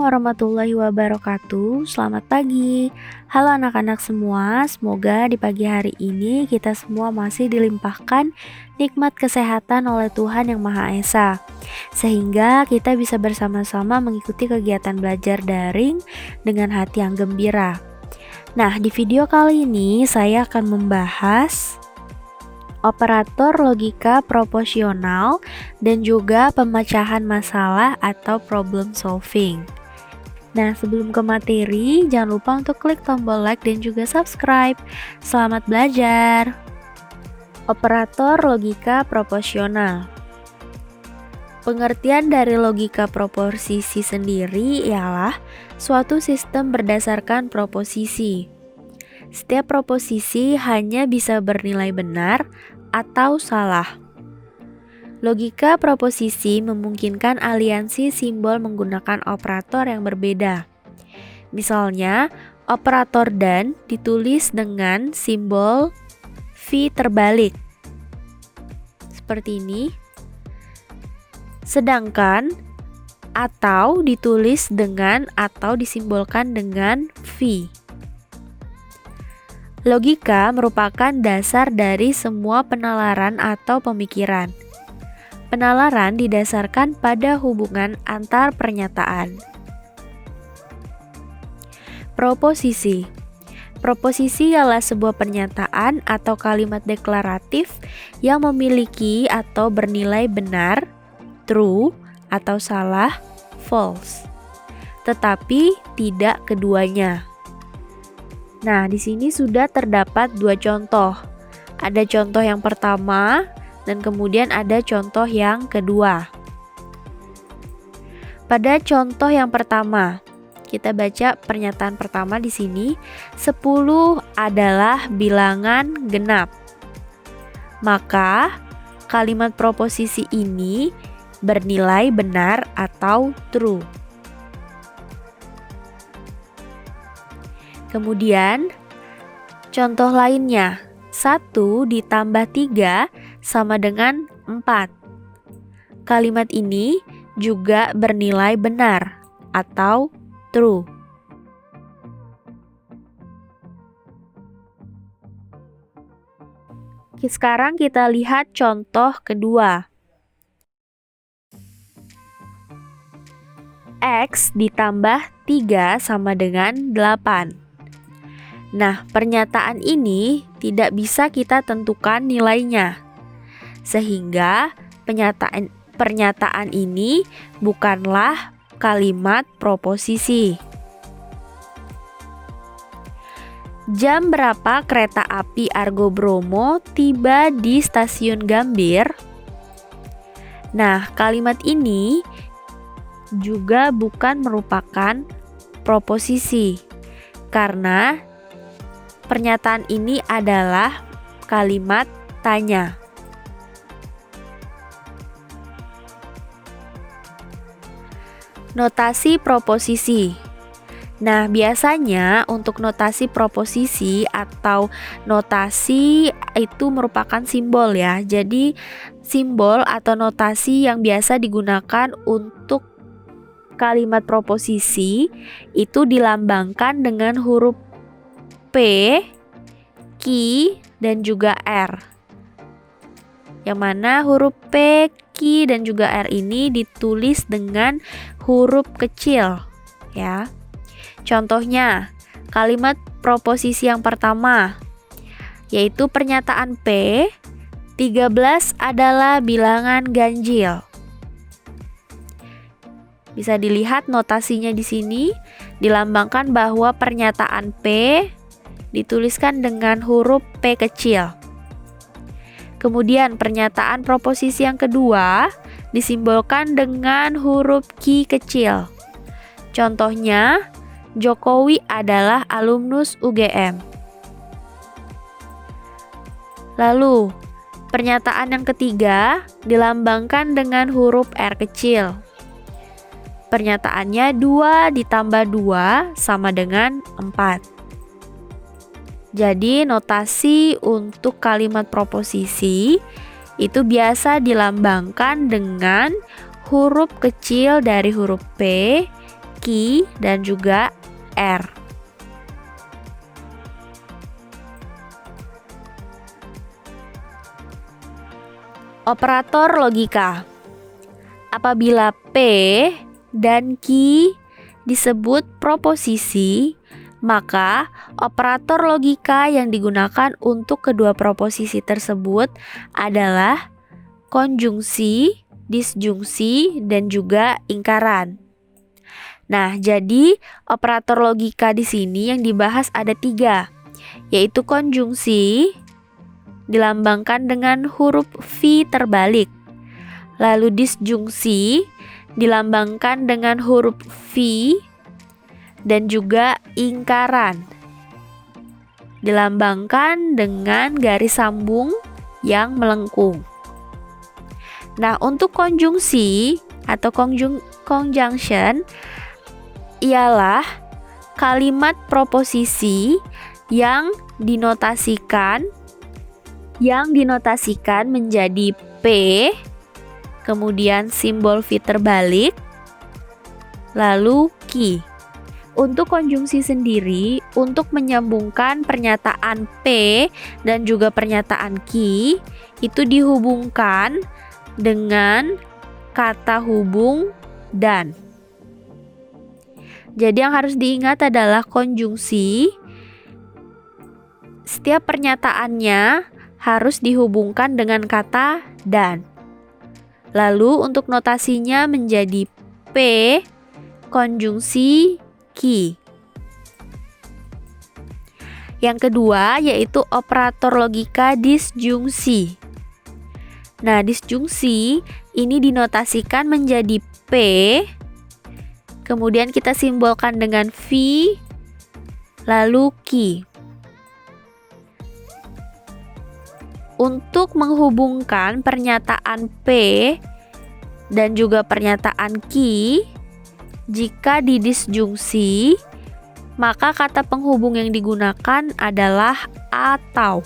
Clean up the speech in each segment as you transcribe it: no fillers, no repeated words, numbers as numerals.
warahmatullahi wabarakatuh. Selamat pagi. Halo anak-anak semua, semoga di pagi hari ini kita semua masih dilimpahkan nikmat kesehatan oleh Tuhan Yang Maha Esa, sehingga kita bisa bersama-sama mengikuti kegiatan belajar daring dengan hati yang gembira. Nah, di video kali ini saya akan membahas operator logika proporsional dan juga pemecahan masalah atau problem solving. Nah, sebelum ke materi, jangan lupa untuk klik tombol like dan juga subscribe. Selamat belajar. Operator logika proporsional. Pengertian dari logika proposisi sendiri ialah suatu sistem berdasarkan proposisi. Setiap proposisi hanya bisa bernilai benar atau salah. Logika proposisi memungkinkan aliansi simbol menggunakan operator yang berbeda. Misalnya, operator dan ditulis dengan simbol V terbalik. Seperti ini. Sedangkan atau ditulis dengan atau disimbolkan dengan V. Logika merupakan dasar dari semua penalaran atau pemikiran. Penalaran didasarkan pada hubungan antar pernyataan. Proposisi. Proposisi ialah sebuah pernyataan atau kalimat deklaratif yang memiliki atau bernilai benar, true, atau salah, false. Tetapi tidak keduanya. Nah, di sini sudah terdapat dua contoh. Ada contoh yang pertama dan kemudian ada contoh yang kedua. Pada contoh yang pertama, kita baca pernyataan pertama di sini, 10 adalah bilangan genap. Maka, kalimat proposisi ini bernilai benar atau true. Kemudian, contoh lainnya, 1 ditambah 3 sama dengan 4. Kalimat ini juga bernilai benar atau true. Sekarang kita lihat contoh kedua. X ditambah 3 sama dengan 8. Nah, pernyataan ini tidak bisa kita tentukan nilainya. Sehingga pernyataan ini bukanlah kalimat proposisi. Jam berapa kereta api Argo Bromo tiba di stasiun Gambir? Nah, kalimat ini juga bukan merupakan proposisi karena pernyataan ini adalah kalimat tanya. Notasi proposisi. Nah, biasanya untuk notasi proposisi atau notasi itu merupakan simbol ya. Jadi, simbol atau notasi yang biasa digunakan untuk kalimat proposisi itu dilambangkan dengan huruf P, Q, dan juga R. Yang mana huruf P, Q, dan juga R ini ditulis dengan huruf kecil, ya. Contohnya, kalimat proposisi yang pertama, yaitu pernyataan P, 13 adalah bilangan ganjil. Bisa dilihat notasinya di sini, dilambangkan bahwa pernyataan P dituliskan dengan huruf P kecil. Kemudian pernyataan proposisi yang kedua disimbolkan dengan huruf Q kecil. Contohnya, Jokowi adalah alumnus UGM. Lalu, pernyataan yang ketiga dilambangkan dengan huruf R kecil. Pernyataannya 2 ditambah 2 sama dengan 4. Jadi notasi untuk kalimat proposisi itu biasa dilambangkan dengan huruf kecil dari huruf P, ki, dan juga r. Operator logika. Apabila P dan Q disebut proposisi, maka operator logika yang digunakan untuk kedua proposisi tersebut adalah konjungsi, disjungsi, dan juga ingkaran. Nah, jadi operator logika di sini yang dibahas ada 3, yaitu konjungsi, dilambangkan dengan huruf V terbalik. Lalu disjungsi dilambangkan dengan huruf V, dan juga ingkaran dilambangkan dengan garis sambung yang melengkung. Nah, untuk konjungsi atau conjunction ialah kalimat proposisi yang dinotasikan menjadi P, kemudian simbol V terbalik, lalu Q. Untuk konjungsi sendiri, untuk menyambungkan pernyataan P dan juga pernyataan Q, itu dihubungkan dengan kata hubung dan. Jadi yang harus diingat adalah konjungsi, setiap pernyataannya harus dihubungkan dengan kata dan. Lalu untuk notasinya menjadi P konjungsi Q. Yang kedua yaitu operator logika disjungsi. Nah, disjungsi ini dinotasikan menjadi P, kemudian kita simbolkan dengan V, lalu Q. Untuk menghubungkan pernyataan P dan juga pernyataan Q, jika di disjungsi, maka kata penghubung yang digunakan adalah atau.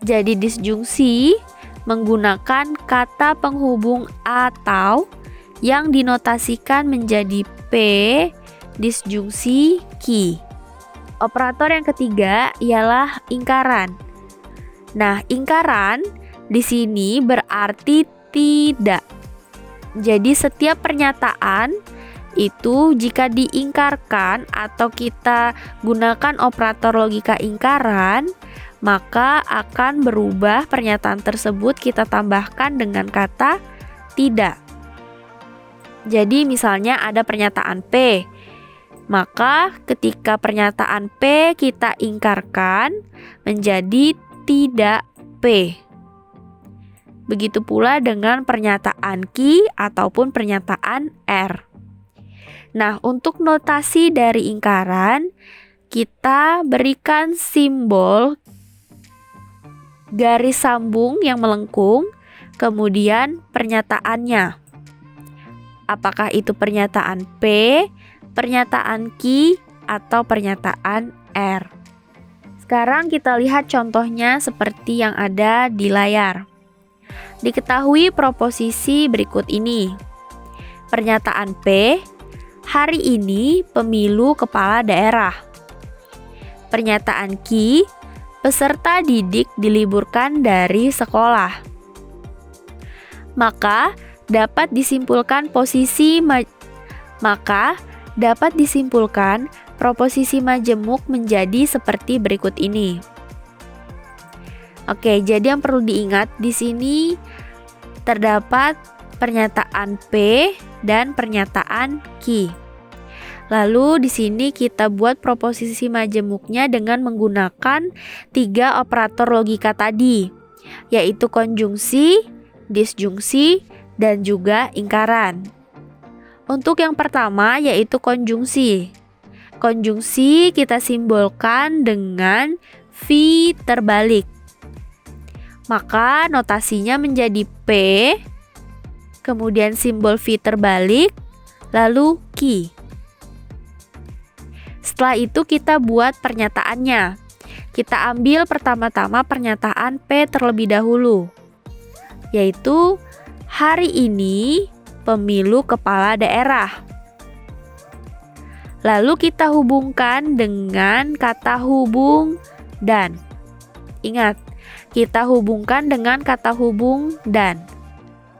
Jadi disjungsi menggunakan kata penghubung atau yang dinotasikan menjadi P disjungsi Q. Operator yang ketiga ialah ingkaran. Nah, ingkaran di sini berarti tidak. Jadi setiap pernyataan itu jika diingkarkan atau kita gunakan operator logika ingkaran, maka akan berubah pernyataan tersebut kita tambahkan dengan kata tidak. Jadi misalnya ada pernyataan P, maka ketika pernyataan P kita ingkarkan menjadi tidak P. Begitu pula dengan pernyataan Q ataupun pernyataan R. Nah, untuk notasi dari ingkaran, kita berikan simbol garis sambung yang melengkung, kemudian pernyataannya. Apakah itu pernyataan P, pernyataan Q, atau pernyataan R. Sekarang kita lihat contohnya seperti yang ada di layar. Diketahui proposisi berikut ini. Pernyataan P, hari ini pemilu kepala daerah. Pernyataan Q, peserta didik diliburkan dari sekolah. Maka dapat disimpulkan proposisi majemuk menjadi seperti berikut ini. Oke, jadi yang perlu diingat di sini terdapat pernyataan P dan pernyataan Q. Lalu di sini kita buat proposisi majemuknya dengan menggunakan 3 operator logika tadi, yaitu konjungsi, disjungsi, dan juga ingkaran. Untuk yang pertama yaitu konjungsi. Konjungsi kita simbolkan dengan V terbalik. Maka notasinya menjadi P, kemudian simbol V terbalik, lalu Q. Setelah itu kita buat pernyataannya. Kita ambil pertama-tama pernyataan P terlebih dahulu, yaitu hari ini pemilu kepala daerah. Lalu kita hubungkan dengan kata hubung dan. Ingat, kita hubungkan dengan kata hubung dan.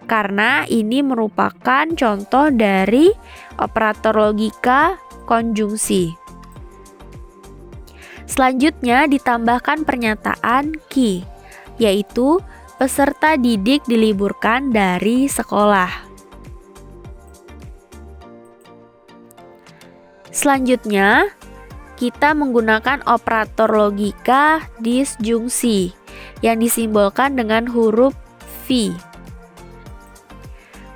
Karena ini merupakan contoh dari operator logika konjungsi. Selanjutnya ditambahkan pernyataan ki, yaitu peserta didik diliburkan dari sekolah. Selanjutnya, kita menggunakan operator logika disjungsi yang disimbolkan dengan huruf V.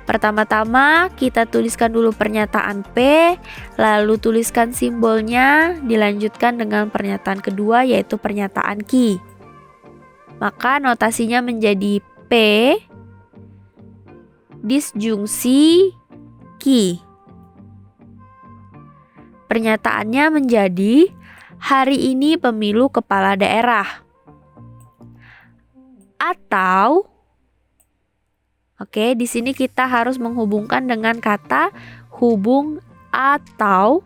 Pertama-tama kita tuliskan dulu pernyataan P, lalu tuliskan simbolnya, dilanjutkan dengan pernyataan kedua yaitu pernyataan Q. Maka notasinya menjadi P disjungsi Q. Pernyataannya menjadi hari ini pemilu kepala daerah. Atau di sini kita harus menghubungkan dengan kata hubung atau,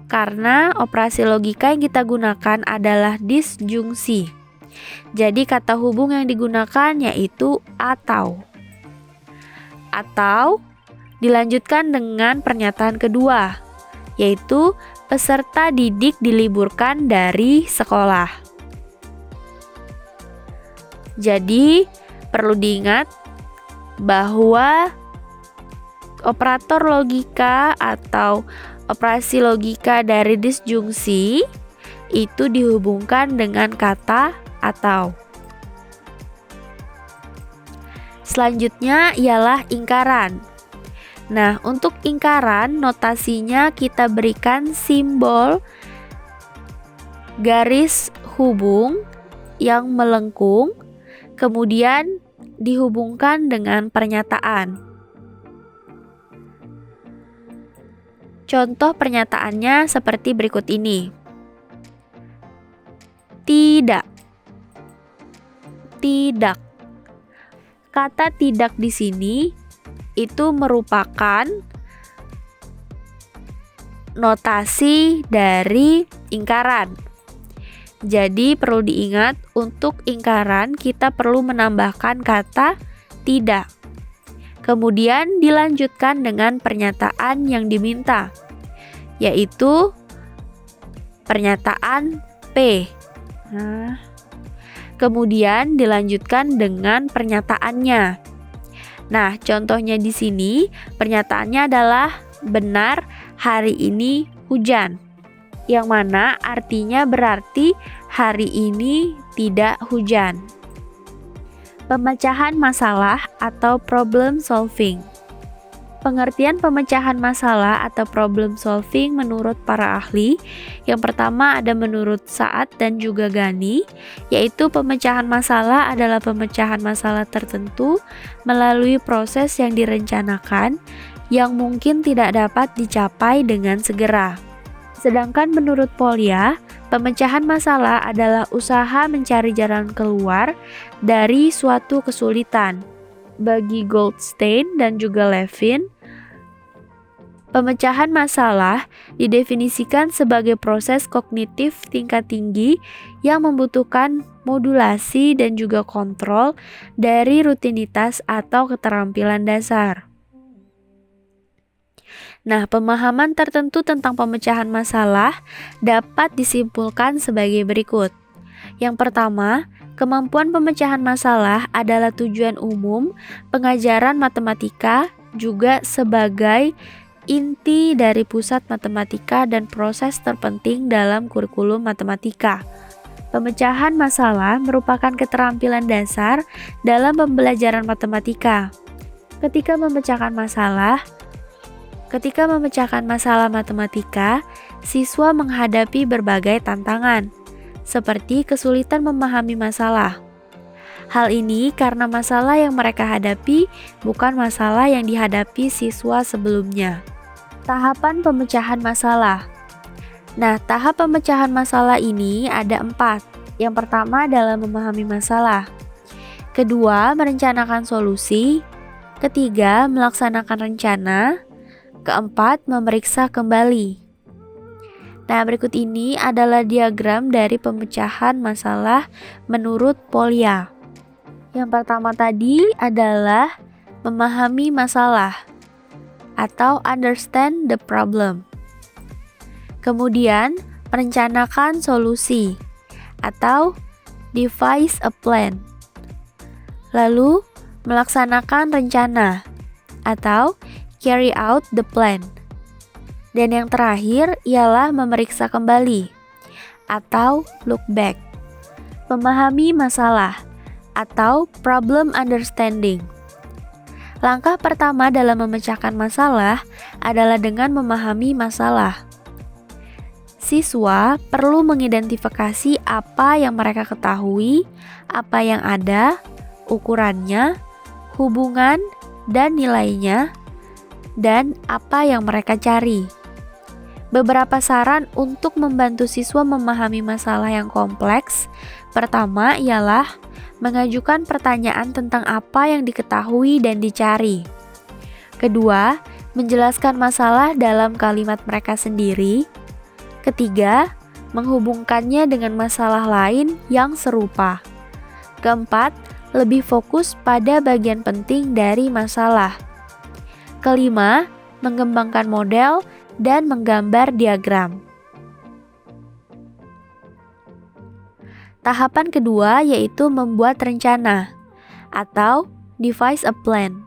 karena operasi logika yang kita gunakan adalah disjungsi. Jadi kata hubung yang digunakan yaitu atau. Atau dilanjutkan dengan pernyataan kedua, yaitu peserta didik diliburkan dari sekolah. Jadi perlu diingat bahwa operator logika atau operasi logika dari disjungsi itu dihubungkan dengan kata atau. Selanjutnya ialah ingkaran. Nah, untuk ingkaran notasinya kita berikan simbol garis hubung yang melengkung, kemudian dihubungkan dengan pernyataan. Contoh pernyataannya seperti berikut ini. Tidak. Tidak. Kata tidak di sini itu merupakan notasi dari ingkaran. Jadi perlu diingat untuk ingkaran kita perlu menambahkan kata tidak. Kemudian dilanjutkan dengan pernyataan yang diminta, yaitu pernyataan P. Kemudian dilanjutkan dengan pernyataannya. Nah, contohnya di sini pernyataannya adalah benar hari ini hujan. Yang mana artinya berarti hari ini tidak hujan. Pemecahan masalah atau problem solving. Pengertian pemecahan masalah atau problem solving menurut para ahli, yang pertama ada menurut Saad dan juga Ghani, yaitu pemecahan masalah adalah pemecahan masalah tertentu melalui proses yang direncanakan yang mungkin tidak dapat dicapai dengan segera. Sedangkan menurut Polya, pemecahan masalah adalah usaha mencari jalan keluar dari suatu kesulitan. Bagi Goldstein dan juga Levin, pemecahan masalah didefinisikan sebagai proses kognitif tingkat tinggi yang membutuhkan modulasi dan juga kontrol dari rutinitas atau keterampilan dasar. Nah, pemahaman tertentu tentang pemecahan masalah dapat disimpulkan sebagai berikut. Yang pertama, kemampuan pemecahan masalah adalah tujuan umum pengajaran matematika, juga sebagai inti dari pusat matematika dan proses terpenting dalam kurikulum matematika. Pemecahan masalah merupakan keterampilan dasar dalam pembelajaran matematika. Ketika memecahkan masalah matematika, siswa menghadapi berbagai tantangan, seperti kesulitan memahami masalah. Hal ini karena masalah yang mereka hadapi bukan masalah yang dihadapi siswa sebelumnya. Tahapan pemecahan masalah. Nah, tahap pemecahan masalah ini ada 4. Yang pertama adalah memahami masalah. Kedua, merencanakan solusi. Ketiga, melaksanakan rencana. Keempat, memeriksa kembali. Nah, berikut ini adalah diagram dari pemecahan masalah menurut Polya. Yang pertama tadi adalah memahami masalah atau understand the problem. Kemudian, merencanakan solusi atau devise a plan. Lalu, melaksanakan rencana atau carry out the plan. Dan yang terakhir ialah memeriksa kembali atau look back. Memahami masalah atau problem understanding. Langkah pertama dalam memecahkan masalah adalah dengan memahami masalah. Siswa perlu mengidentifikasi apa yang mereka ketahui, apa yang ada, ukurannya, hubungan, dan nilainya, dan apa yang mereka cari. Beberapa saran untuk membantu siswa memahami masalah yang kompleks. Pertama ialah mengajukan pertanyaan tentang apa yang diketahui dan dicari. Kedua, menjelaskan masalah dalam kalimat mereka sendiri. Ketiga, menghubungkannya dengan masalah lain yang serupa. Keempat, lebih fokus pada bagian penting dari masalah. Kelima, mengembangkan model dan menggambar diagram. Tahapan kedua yaitu membuat rencana atau devise a plan.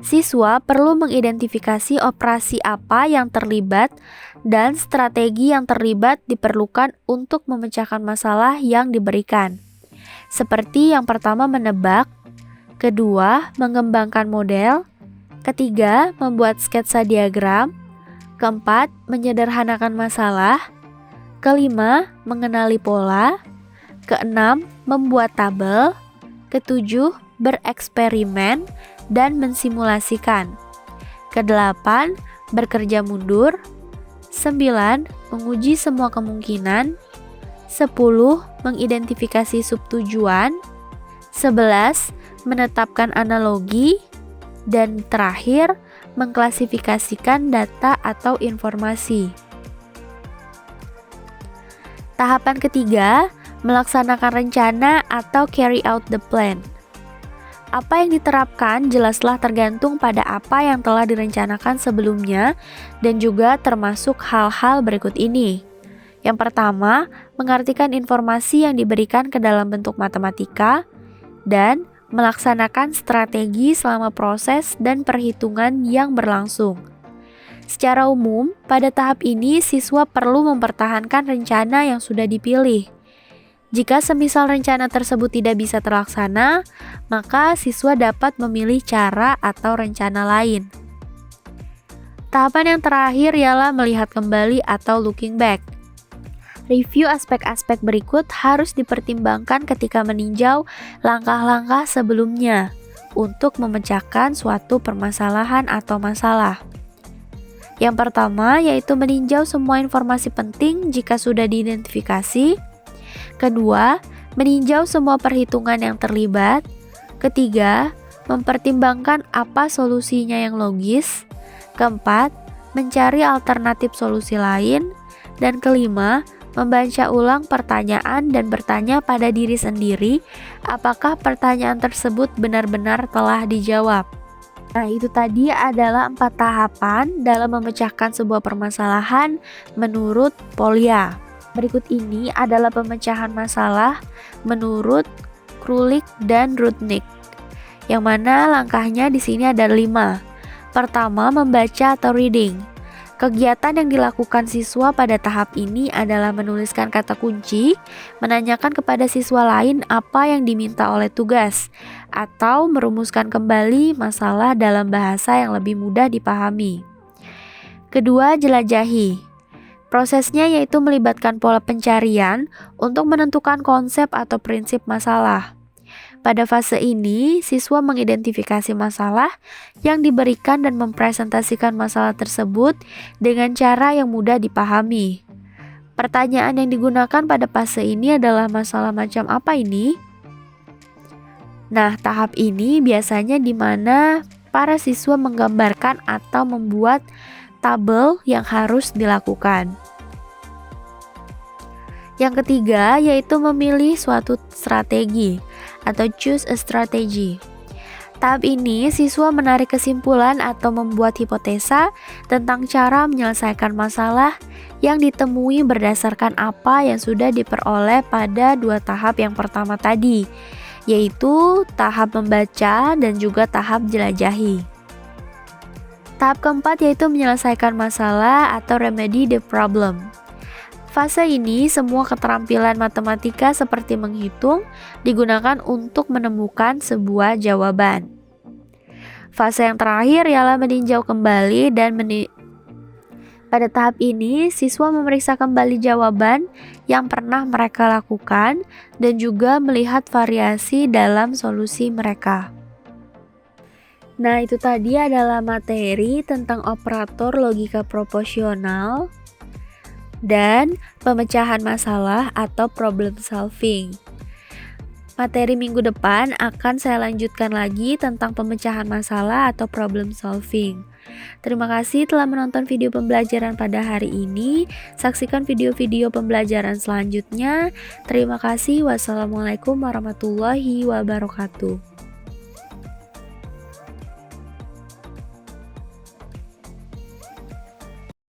Siswa perlu mengidentifikasi operasi apa yang terlibat dan strategi yang terlibat diperlukan untuk memecahkan masalah yang diberikan. Seperti yang pertama menebak, kedua mengembangkan model, ketiga membuat sketsa diagram, keempat menyederhanakan masalah, kelima mengenali pola, keenam membuat tabel, ketujuh bereksperimen dan mensimulasikan, kedelapan bekerja mundur, 9 menguji semua kemungkinan, 10 mengidentifikasi subtujuan, 11 menetapkan analogi, dan terakhir mengklasifikasikan data atau informasi. Tahapan ketiga, melaksanakan rencana atau carry out the plan. Apa yang diterapkan jelaslah tergantung pada apa yang telah direncanakan sebelumnya dan juga termasuk hal-hal berikut ini. Yang pertama, mengartikan informasi yang diberikan ke dalam bentuk matematika dan melaksanakan strategi selama proses dan perhitungan yang berlangsung. Secara umum, pada tahap ini siswa perlu mempertahankan rencana yang sudah dipilih. Jika semisal rencana tersebut tidak bisa terlaksana, maka siswa dapat memilih cara atau rencana lain. Tahapan yang terakhir ialah melihat kembali atau looking back. Review aspek-aspek berikut harus dipertimbangkan ketika meninjau langkah-langkah sebelumnya untuk memecahkan suatu permasalahan atau masalah. Yang pertama yaitu meninjau semua informasi penting jika sudah diidentifikasi. Kedua, meninjau semua perhitungan yang terlibat. Ketiga, mempertimbangkan apa solusinya yang logis. Keempat, mencari alternatif solusi lain. Dan kelima, membaca ulang pertanyaan dan bertanya pada diri sendiri apakah pertanyaan tersebut benar-benar telah dijawab. Nah, itu tadi adalah 4 tahapan dalam memecahkan sebuah permasalahan menurut Polya. Berikut ini adalah pemecahan masalah menurut Krulik dan Rudnick. Yang mana langkahnya di sini ada 5. Pertama, membaca atau reading. Kegiatan yang dilakukan siswa pada tahap ini adalah menuliskan kata kunci, menanyakan kepada siswa lain apa yang diminta oleh tugas, atau merumuskan kembali masalah dalam bahasa yang lebih mudah dipahami. Kedua, jelajahi. Prosesnya yaitu melibatkan pola pencarian untuk menentukan konsep atau prinsip masalah. Pada fase ini, siswa mengidentifikasi masalah yang diberikan dan mempresentasikan masalah tersebut dengan cara yang mudah dipahami. Pertanyaan yang digunakan pada fase ini adalah masalah macam apa ini? Nah, tahap ini biasanya di mana para siswa menggambarkan atau membuat tabel yang harus dilakukan. Yang ketiga yaitu memilih suatu strategi atau choose a strategy. Tahap ini siswa menarik kesimpulan atau membuat hipotesa tentang cara menyelesaikan masalah yang ditemui berdasarkan apa yang sudah diperoleh pada 2 tahap yang pertama tadi, yaitu tahap membaca dan juga tahap jelajahi. Tahap keempat yaitu menyelesaikan masalah atau remedy the problem. Fase ini semua keterampilan matematika seperti menghitung digunakan untuk menemukan sebuah jawaban. Fase yang terakhir ialah meninjau kembali dan pada tahap ini siswa memeriksa kembali jawaban yang pernah mereka lakukan dan juga melihat variasi dalam solusi mereka. Nah, itu tadi adalah materi tentang operator logika proporsional dan pemecahan masalah atau problem solving. Materi minggu depan akan saya lanjutkan lagi tentang pemecahan masalah atau problem solving. Terima kasih telah menonton video pembelajaran pada hari ini. Saksikan video-video pembelajaran selanjutnya. Terima kasih. Wassalamualaikum warahmatullahi wabarakatuh.